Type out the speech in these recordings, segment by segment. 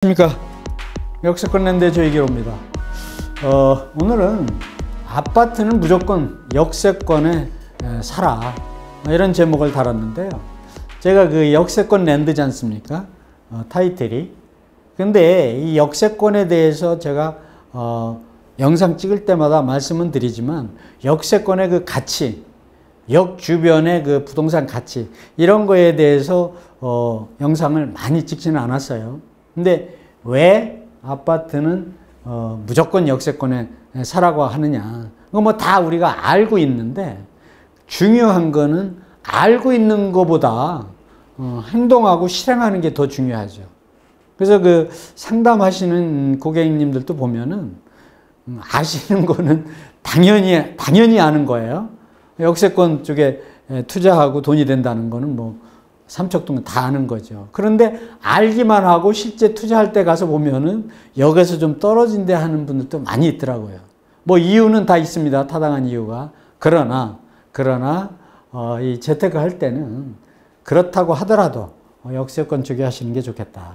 안녕하십니까. 역세권 랜드의 조이기로입니다. 오늘은 아파트는 무조건 역세권에 사라, 이런 제목을 달았는데요. 제가 그 역세권 랜드지 않습니까? 타이틀이. 근데 이 역세권에 대해서 제가 영상 찍을 때마다 말씀은 드리지만 역세권의 그 가치, 역 주변의 그 부동산 가치, 이런 거에 대해서 영상을 많이 찍지는 않았어요. 근데 왜 아파트는 무조건 역세권에 사라고 하느냐? 그거 뭐 다 우리가 알고 있는데 중요한 거는 알고 있는 것보다 행동하고 실행하는 게 더 중요하죠. 그래서 그 상담하시는 고객님들도 보면은 아시는 거는 당연히 아는 거예요. 역세권 쪽에 투자하고 돈이 된다는 거는 뭐 삼척동 다 아는 거죠. 그런데 알기만 하고 실제 투자할 때 가서 보면은 여기서 좀 떨어진대 하는 분들도 많이 있더라고요. 뭐 이유는 다 있습니다. 타당한 이유가. 그러나 이 재테크 할 때는 그렇다고 하더라도 역세권 쪽에 하시는 게 좋겠다.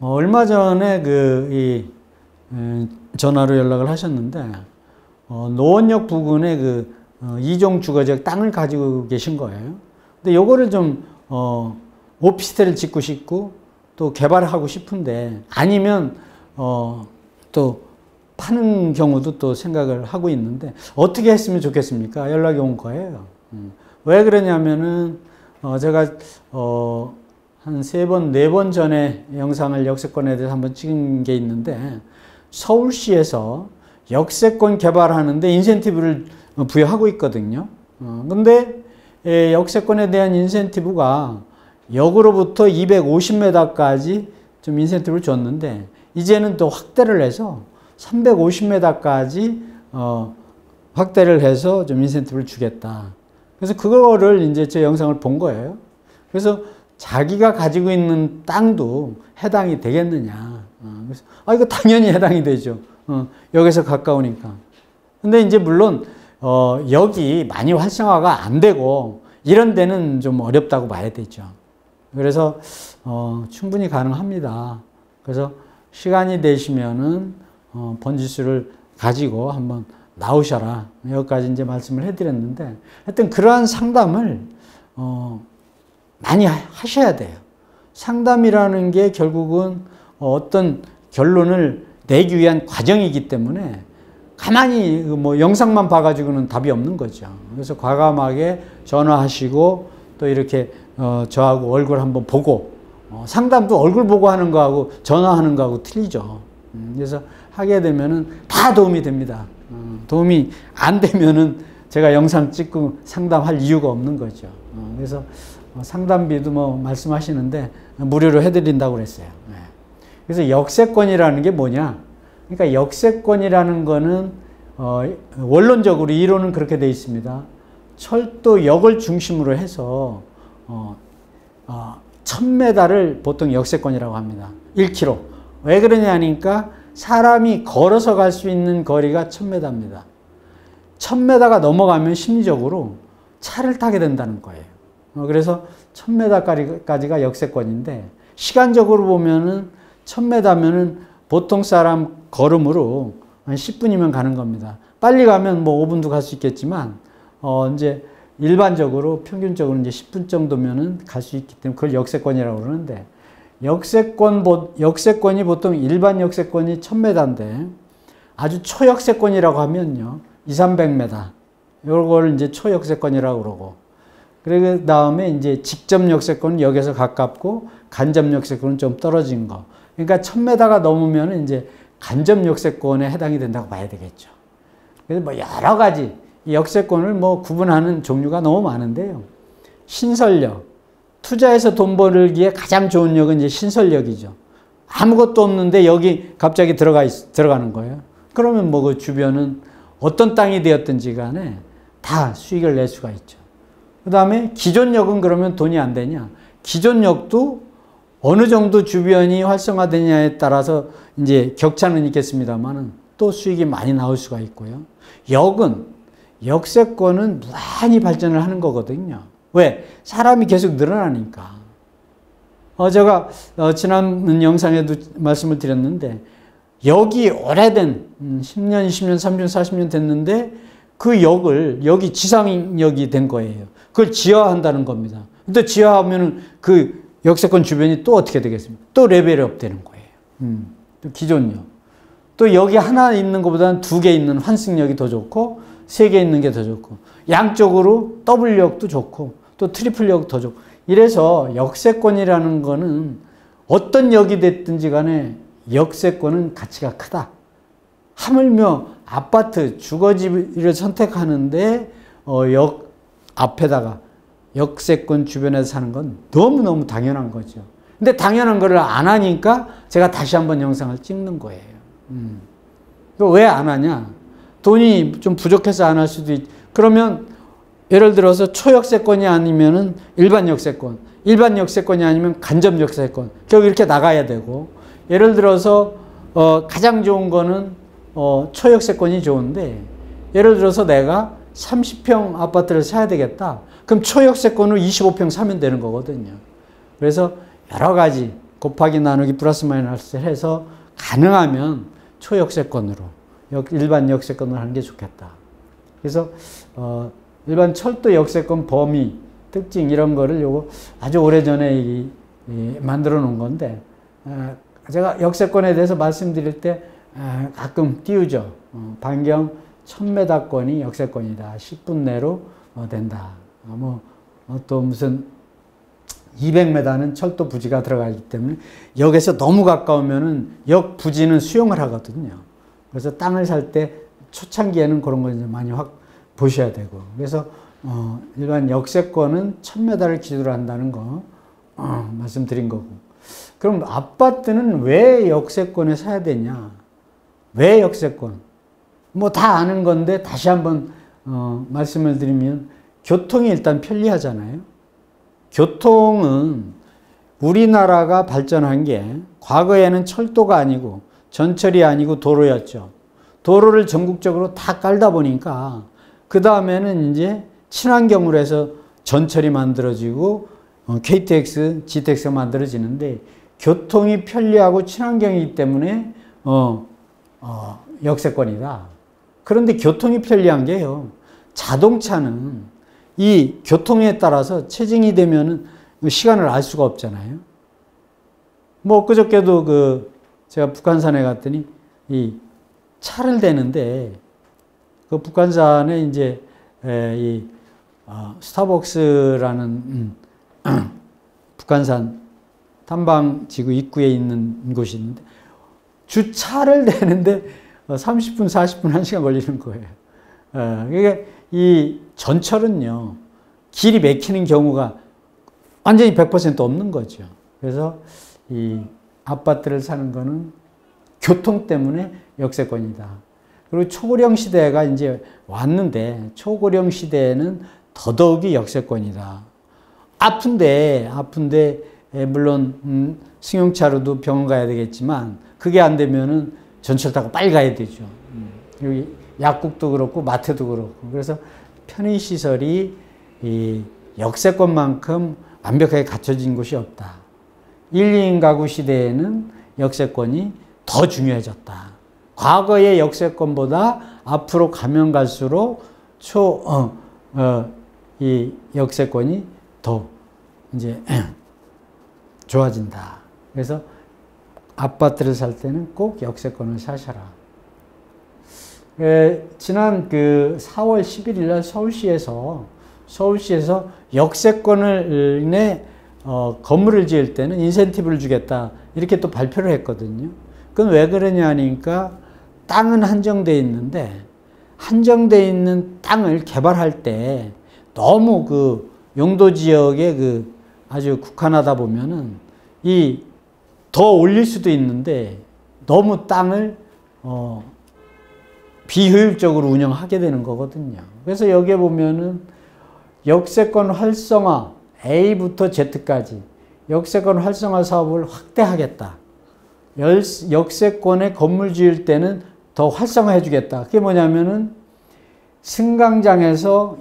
얼마 전에 전화로 연락을 하셨는데 노원역 부근에 이종 주거지역 땅을 가지고 계신 거예요. 근데 요거를 좀 오피스텔을 짓고 싶고 또 개발하고 싶은데 아니면 또 파는 경우도 또 생각을 하고 있는데 어떻게 했으면 좋겠습니까? 연락이 온 거예요. 왜 그러냐면은 제가 한 3번, 4번 전에 영상을 역세권에 대해서 한번 찍은 게 있는데 서울시에서 역세권 개발하는데 인센티브를 부여하고 있거든요. 근데 역세권에 대한 인센티브가 역으로부터 250m까지 좀 인센티브를 줬는데 이제는 또 확대를 해서 350m까지 확대를 해서 좀 인센티브를 주겠다. 그래서 그거를 이제 제 영상을 본 거예요. 그래서 자기가 가지고 있는 땅도 해당이 되겠느냐. 그래서 이거 당연히 해당이 되죠. 여기서 가까우니까. 근데 이제 물론 여기 많이 활성화가 안 되고 이런 데는 좀 어렵다고 봐야 되죠. 그래서 충분히 가능합니다. 그래서 시간이 되시면은 번지수를 가지고 한번 나오셔라. 여기까지 이제 말씀을 해드렸는데 하여튼 그러한 상담을 많이 하셔야 돼요. 상담이라는 게 결국은 어떤 결론을 내기 위한 과정이기 때문에 가만히 뭐 영상만 봐가지고는 답이 없는 거죠. 그래서 과감하게 전화하시고 또 이렇게 저하고 얼굴 한번 보고 상담도 얼굴 보고 하는 거하고 전화하는 거하고 틀리죠. 그래서 하게 되면은 다 도움이 됩니다. 도움이 안 되면은 제가 영상 찍고 상담할 이유가 없는 거죠. 그래서 상담비도 뭐 말씀하시는데 무료로 해드린다고 그랬어요. 그래서 역세권이라는 게 뭐냐? 그러니까 역세권이라는 거는 원론적으로 이론은 그렇게 되어 있습니다. 철도역을 중심으로 해서 1000m를 보통 역세권이라고 합니다. 1km. 왜 그러냐니까 사람이 걸어서 갈 수 있는 거리가 1000m입니다. 1000m가 넘어가면 심리적으로 차를 타게 된다는 거예요. 그래서 1000m까지가 역세권인데 시간적으로 보면은 1000m면은 보통 사람 걸음으로 한 10분이면 가는 겁니다. 빨리 가면 뭐 5분도 갈 수 있겠지만 이제 일반적으로 평균적으로 이제 10분 정도면은 갈 수 있기 때문에 그걸 역세권이라고 그러는데 역세권이 보통 일반 역세권이 1000m인데 아주 초역세권이라고 하면요 200~300m 요걸 이제 초역세권이라고 그러고 그 다음에 이제 직접 역세권은 역에서 가깝고 간접 역세권은 좀 떨어진 거. 그러니까 1000m가 넘으면 이제 간접 역세권에 해당이 된다고 봐야 되겠죠. 그래서 뭐 여러 가지 역세권을 뭐 구분하는 종류가 너무 많은데요. 신설역, 투자해서 돈 벌기에 가장 좋은 역은 이제 신설역이죠. 아무것도 없는데 여기 갑자기 들어가는 거예요. 그러면 뭐 그 주변은 어떤 땅이 되었든지 간에 다 수익을 낼 수가 있죠. 그 다음에 기존역은 그러면 돈이 안 되냐? 기존역도 어느 정도 주변이 활성화되냐에 따라서 이제 격차는 있겠습니다만은 또 수익이 많이 나올 수가 있고요. 역세권은 무한히 발전을 하는 거거든요. 왜? 사람이 계속 늘어나니까. 제가 지난 영상에도 말씀을 드렸는데 여기 오래된 10년, 20년, 30년, 40년 됐는데 그 여기 지상역이 된 거예요. 그걸 지하한다는 겁니다. 근데 지하하면 그 역세권 주변이 또 어떻게 되겠습니까? 또 레벨업 되는 거예요. 또 기존역. 또 여기 하나 있는 것보다는 2개 있는 환승역이 더 좋고 3개 있는 게 더 좋고 양쪽으로 더블역도 좋고 또 트리플역도 더 좋고 이래서 역세권이라는 거는 어떤 역이 됐든지 간에 역세권은 가치가 크다. 하물며 아파트, 주거지를 선택하는데 역 앞에다가 역세권 주변에서 사는 건 너무너무 당연한 거죠. 근데 당연한 거를 안 하니까 제가 다시 한번 영상을 찍는 거예요. 왜 안 하냐? 돈이 좀 부족해서 안 할 수도 그러면 예를 들어서 초역세권이 아니면은 일반 역세권, 일반 역세권이 아니면 간접 역세권, 결국 이렇게 나가야 되고, 예를 들어서 가장 좋은 거는 초역세권이 좋은데, 예를 들어서 내가 30평 아파트를 사야 되겠다. 그럼 초역세권으로 25평 사면 되는 거거든요. 그래서 여러 가지 곱하기 나누기 플러스 마이너스 해서 가능하면 초역세권으로 일반 역세권을 하는 게 좋겠다. 그래서 일반 철도 역세권 범위, 특징 이런 거를 요거 아주 오래전에 만들어 놓은 건데 제가 역세권에 대해서 말씀드릴 때 가끔 띄우죠. 반경 1000m권이 역세권이다. 10분 내로 된다. 또 무슨 200m는 철도 부지가 들어가기 때문에 역에서 너무 가까우면은 역 부지는 수용을 하거든요. 그래서 땅을 살 때 초창기에는 그런 거 이제 많이 보셔야 되고. 그래서 일반 역세권은 1000m를 기준으로 한다는 거 말씀드린 거고. 그럼 아파트는 왜 역세권에 사야 되냐? 왜 역세권? 다 아는 건데 다시 한번 말씀을 드리면 교통이 일단 편리하잖아요. 교통은 우리나라가 발전한 게 과거에는 철도가 아니고 전철이 아니고 도로였죠. 도로를 전국적으로 다 깔다 보니까 그 다음에는 이제 친환경으로 해서 전철이 만들어지고 KTX, GTX가 만들어지는데 교통이 편리하고 친환경이기 때문에 역세권이다. 그런데 교통이 편리한 게요. 자동차는 이 교통에 따라서 체증이 되면은 시간을 알 수가 없잖아요. 그저께도 제가 북한산에 갔더니 이 차를 대는데 그 북한산에 이제 스타벅스라는 북한산 탐방지구 입구에 있는 곳이 있는데 주차를 대는데 30분, 40분, 1시간 걸리는 거예요. 그러니까 이 전철은요, 길이 막히는 경우가 완전히 100% 없는 거죠. 그래서 이 아파트를 사는 거는 교통 때문에 역세권이다. 그리고 초고령 시대가 이제 왔는데 초고령 시대에는 더더욱이 역세권이다. 아픈데 물론 승용차로도 병원 가야 되겠지만 그게 안 되면은 전철 타고 빨리 가야 되죠. 여기 약국도 그렇고 마트도 그렇고. 그래서 편의시설이 이 역세권만큼 완벽하게 갖춰진 곳이 없다. 1, 2인 가구 시대에는 역세권이 더 중요해졌다. 과거의 역세권보다 앞으로 가면 갈수록 이 역세권이 더 이제 좋아진다. 그래서 아파트를 살 때는 꼭 역세권을 사셔라. 지난 4월 11일 날 서울시에서 역세권을 건물을 지을 때는 인센티브를 주겠다. 이렇게 또 발표를 했거든요. 그건 왜 그러냐 하니까 땅은 한정되어 있는데 한정되어 있는 땅을 개발할 때 너무 용도 지역에 아주 국한하다 보면은 더 올릴 수도 있는데 너무 땅을 비효율적으로 운영하게 되는 거거든요. 그래서 여기에 보면은 역세권 활성화 A부터 Z까지 역세권 활성화 사업을 확대하겠다. 역세권에 건물 지을 때는 더 활성화해 주겠다. 그게 뭐냐면은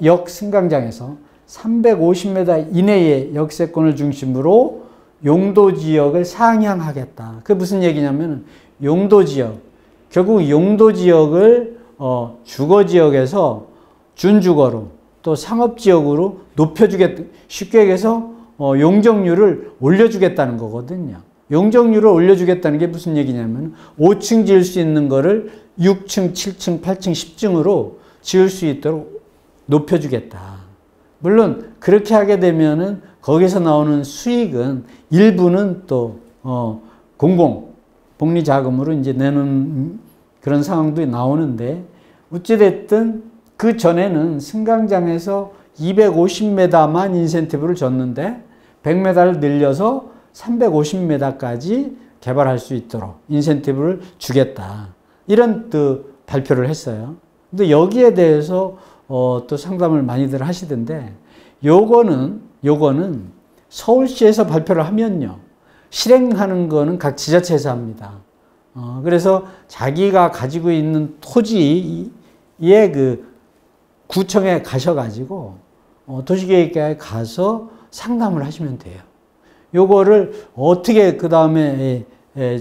역 승강장에서 350m 이내의 역세권을 중심으로 용도 지역을 상향하겠다. 그게 무슨 얘기냐면 용도 지역, 결국 용도 지역을 주거 지역에서 준주거로 또 상업 지역으로 높여주겠다. 쉽게 얘기해서 용적률을 올려주겠다는 거거든요. 용적률을 올려주겠다는 게 무슨 얘기냐면 5층 지을 수 있는 거를 6층, 7층, 8층, 10층으로 지을 수 있도록 높여주겠다. 물론 그렇게 하게 되면은 거기서 나오는 수익은 일부는 또 공공 복리 자금으로 이제 내는 그런 상황도 나오는데, 어찌됐든 그 전에는 승강장에서 250m만 인센티브를 줬는데 100m를 늘려서 350m까지 개발할 수 있도록 인센티브를 주겠다. 이런 또 발표를 했어요. 근데 여기에 대해서 또 상담을 많이들 하시던데, 요거는 서울시에서 발표를 하면요, 실행하는 거는 각 지자체에서 합니다. 그래서 자기가 가지고 있는 토지의 그 구청에 가셔가지고 도시계획과에 가서 상담을 하시면 돼요. 요거를 어떻게 그 다음에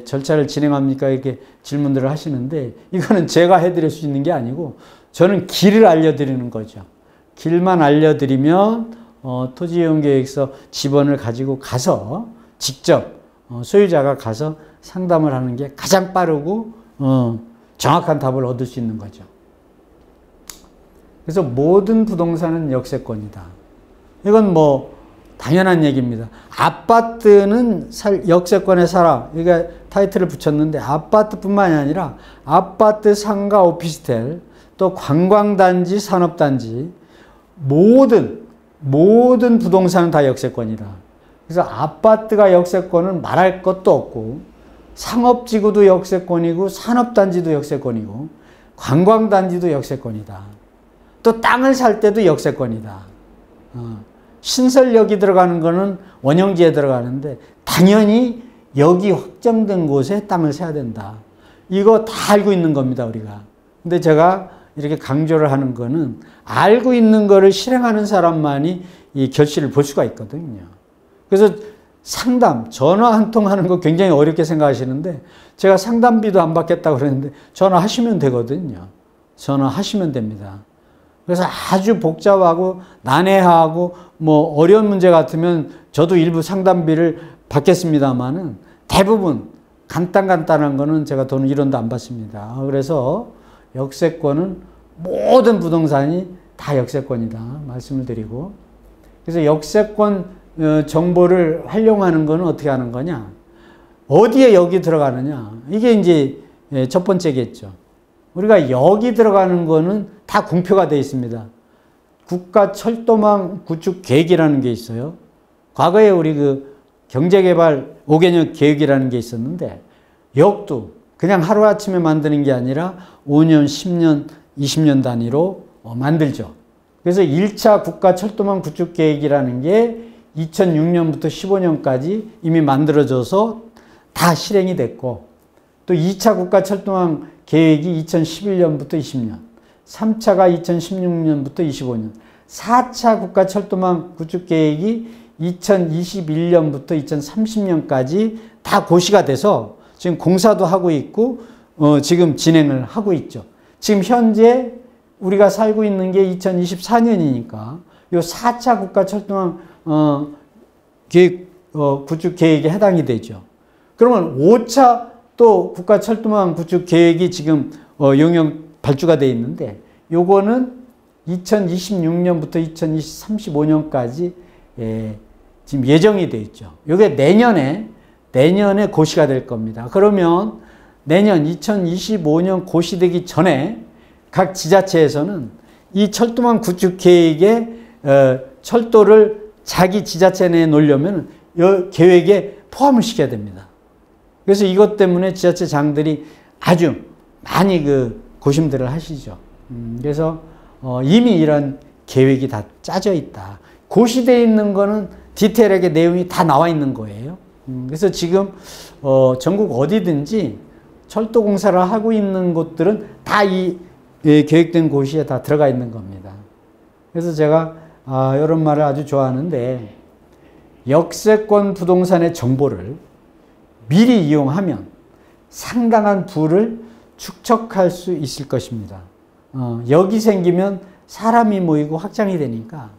절차를 진행합니까? 이렇게 질문들을 하시는데, 이거는 제가 해드릴 수 있는 게 아니고 저는 길을 알려드리는 거죠. 길만 알려드리면 토지이용계획서 지번을 가지고 가서 직접 소유자가 가서 상담을 하는 게 가장 빠르고 정확한 답을 얻을 수 있는 거죠. 그래서 모든 부동산은 역세권이다. 이건 뭐 당연한 얘기입니다. 아파트는 역세권에 살아. 이게 타이틀을 붙였는데, 아파트뿐만이 아니라 아파트, 상가, 오피스텔, 또 관광단지, 산업단지, 모든 부동산은 다 역세권이다. 그래서 아파트가 역세권은 말할 것도 없고, 상업지구도 역세권이고, 산업단지도 역세권이고, 관광단지도 역세권이다. 또 땅을 살 때도 역세권이다. 신설역이 들어가는 거는 원형지에 들어가는데 당연히 역이 확정된 곳에 땅을 사야 된다. 이거 다 알고 있는 겁니다, 우리가. 근데 제가 이렇게 강조를 하는 거는 알고 있는 거를 실행하는 사람만이 이 결실을 볼 수가 있거든요. 그래서 상담, 전화 한 통 하는 거 굉장히 어렵게 생각하시는데, 제가 상담비도 안 받겠다고 그랬는데 전화하시면 되거든요. 전화하시면 됩니다. 그래서 아주 복잡하고 난해하고 뭐 어려운 문제 같으면 저도 일부 상담비를 받겠습니다만은, 대부분 간단한 거는 제가 돈 1원도 안 받습니다. 그래서 역세권은 모든 부동산이 다 역세권이다 말씀을 드리고, 그래서 역세권 정보를 활용하는 거는 어떻게 하는 거냐, 어디에 역이 들어가느냐, 이게 이제 첫 번째겠죠. 우리가 역이 들어가는 거는 다 공표가 되어 있습니다. 국가철도망 구축 계획이라는 게 있어요. 과거에 우리 그 경제개발 5개년 계획이라는 게 있었는데, 역도 그냥 하루아침에 만드는 게 아니라 5년, 10년, 20년 단위로 만들죠. 그래서 1차 국가철도망 구축 계획이라는 게 2006년부터 15년까지 이미 만들어져서 다 실행이 됐고, 또 2차 국가철도망 계획이 2011년부터 20년, 3차가 2016년부터 25년, 4차 국가철도망 구축계획이 2021년부터 2030년까지 다 고시가 돼서 지금 공사도 하고 있고 지금 진행을 하고 있죠. 지금 현재 우리가 살고 있는 게 2024년이니까 요 4차 국가철도망 구축계획에 해당이 되죠. 그러면 5차 또 국가철도망 구축 계획이 지금 용역 발주가 되어 있는데, 요거는 2026년부터 2035년까지 지금 예정이 되어 있죠. 요게 내년에 고시가 될 겁니다. 그러면 내년 2025년 고시되기 전에 각 지자체에서는 이 철도망 구축 계획에 철도를 자기 지자체 내에 놓으려면 이 계획에 포함을 시켜야 됩니다. 그래서 이것 때문에 지자체장들이 아주 많이 고심들을 하시죠. 그래서 이미 이런 계획이 다 짜져 있다. 고시되어 있는 거는 디테일하게 내용이 다 나와 있는 거예요. 그래서 지금 전국 어디든지 철도 공사를 하고 있는 곳들은 다 이 계획된 고시에 다 들어가 있는 겁니다. 그래서 제가 이런 말을 아주 좋아하는데, 역세권 부동산의 정보를 미리 이용하면 상당한 부를 축적할 수 있을 것입니다. 여기 생기면 사람이 모이고 확장이 되니까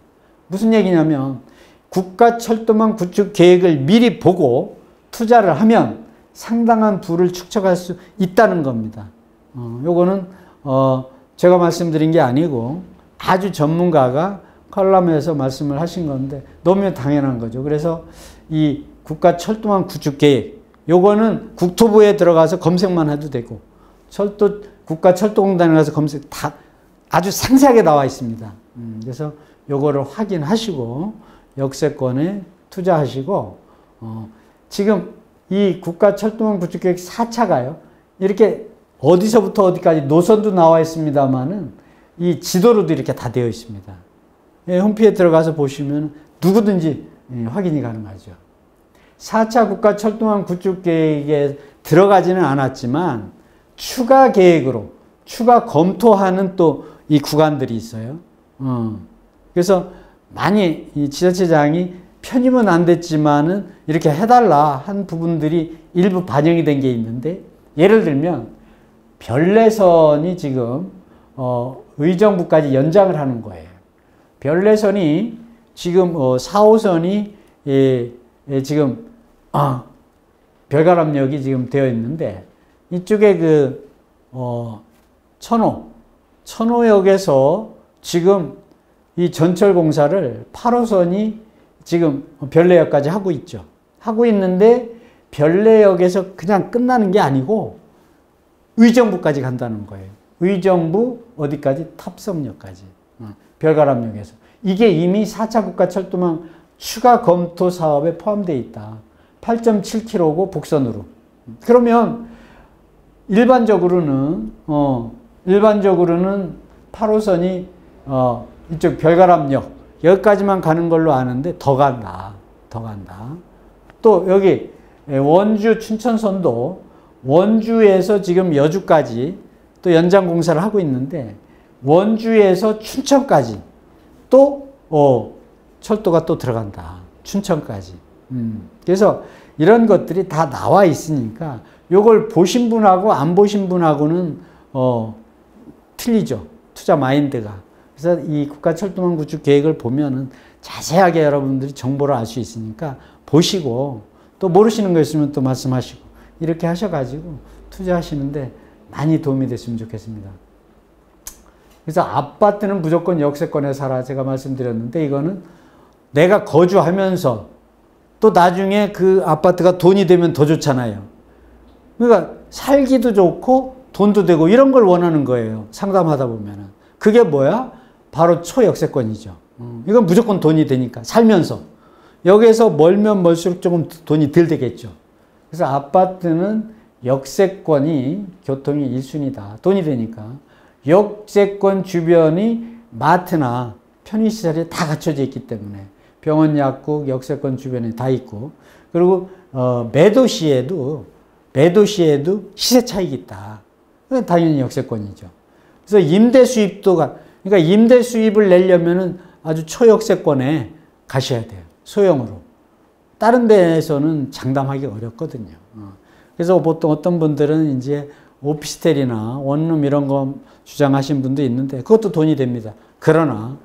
무슨 얘기냐면 국가철도망 구축 계획을 미리 보고 투자를 하면 상당한 부를 축적할 수 있다는 겁니다. 요거는 제가 말씀드린 게 아니고 아주 전문가가 컬럼에서 말씀을 하신 건데 너무 당연한 거죠. 그래서 이 국가철도망 구축 계획 요거는 국토부에 들어가서 검색만 해도 되고 국가철도공단에 가서 검색 다 아주 상세하게 나와 있습니다. 그래서 요거를 확인하시고 역세권에 투자하시고 지금 이 국가철도망 구축계획 4차가요. 이렇게 어디서부터 어디까지 노선도 나와 있습니다만은 이 지도로도 이렇게 다 되어 있습니다. 홈페이지에 들어가서 보시면 누구든지 확인이 가능하죠. 4차 국가철도망 구축계획에 들어가지는 않았지만 추가 계획으로 추가 검토하는 또 이 구간들이 있어요. 그래서 많이 이 지자체장이 편입은 안 됐지만은 이렇게 해달라 한 부분들이 일부 반영이 된 게 있는데 예를 들면 별내선이 지금 의정부까지 연장을 하는 거예요. 별내선이 지금 4호선이 지금 별가람역이 지금 되어 있는데 이쪽에 그 천호역에서 지금 이 전철 공사를 8호선이 지금 별내역까지 하고 있죠. 하고 있는데 별내역에서 그냥 끝나는 게 아니고 의정부까지 간다는 거예요. 의정부 어디까지? 탑섬역까지. 별가람역에서. 이게 이미 4차 국가철도망 추가 검토 사업에 포함되어 있다. 8.7km고 복선으로. 그러면 일반적으로는 8호선이 이쪽 별가람역 여기까지만 가는 걸로 아는데 더 간다. 또 여기 원주 춘천선도 원주에서 지금 여주까지 또 연장 공사를 하고 있는데 원주에서 춘천까지 또 철도가 또 들어간다. 춘천까지. 그래서 이런 것들이 다 나와 있으니까 요걸 보신 분하고 안 보신 분하고는 틀리죠. 투자 마인드가. 그래서 이 국가철도망 구축 계획을 보면은 자세하게 여러분들이 정보를 알 수 있으니까 보시고 또 모르시는 거 있으면 또 말씀하시고 이렇게 하셔가지고 투자하시는데 많이 도움이 됐으면 좋겠습니다. 그래서 아파트는 무조건 역세권에 살아 제가 말씀드렸는데 이거는 내가 거주하면서 또 나중에 그 아파트가 돈이 되면 더 좋잖아요. 그러니까 살기도 좋고 돈도 되고 이런 걸 원하는 거예요. 상담하다 보면은. 그게 뭐야? 바로 초역세권이죠. 이건 무조건 돈이 되니까 살면서. 여기에서 멀면 멀수록 조금 돈이 덜 되겠죠. 그래서 아파트는 역세권이 교통이 1순위다. 돈이 되니까. 역세권 주변이 마트나 편의시설이 다 갖춰져 있기 때문에 병원, 약국, 역세권 주변에 다 있고 그리고 매도시에도 시세 차익이 있다. 당연히 역세권이죠. 그래서 임대 수입도 그러니까 임대 수입을 내려면은 아주 초역세권에 가셔야 돼요. 소형으로. 다른 데에서는 장담하기 어렵거든요. 그래서 보통 어떤 분들은 이제 오피스텔이나 원룸 이런 거 주장하신 분도 있는데 그것도 돈이 됩니다. 그러나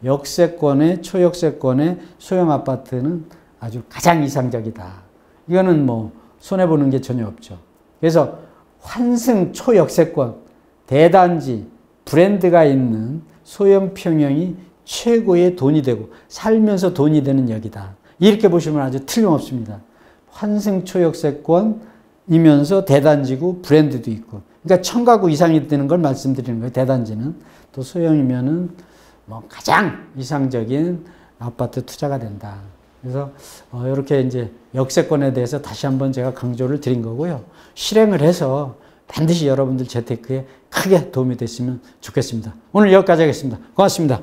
역세권의 초역세권의 소형 아파트는 아주 가장 이상적이다. 이거는 뭐 손해보는 게 전혀 없죠. 그래서 환승 초역세권, 대단지, 브랜드가 있는 소형 평형이 최고의 돈이 되고 살면서 돈이 되는 역이다. 이렇게 보시면 아주 틀림없습니다. 환승 초역세권이면서 대단지고 브랜드도 있고 그러니까 1000가구 이상이 되는 걸 말씀드리는 거예요. 대단지는. 또 소형이면은 뭐 가장 이상적인 아파트 투자가 된다. 그래서 이렇게 이제 역세권에 대해서 다시 한번 제가 강조를 드린 거고요. 실행을 해서 반드시 여러분들 재테크에 크게 도움이 됐으면 좋겠습니다. 오늘 여기까지 하겠습니다. 고맙습니다.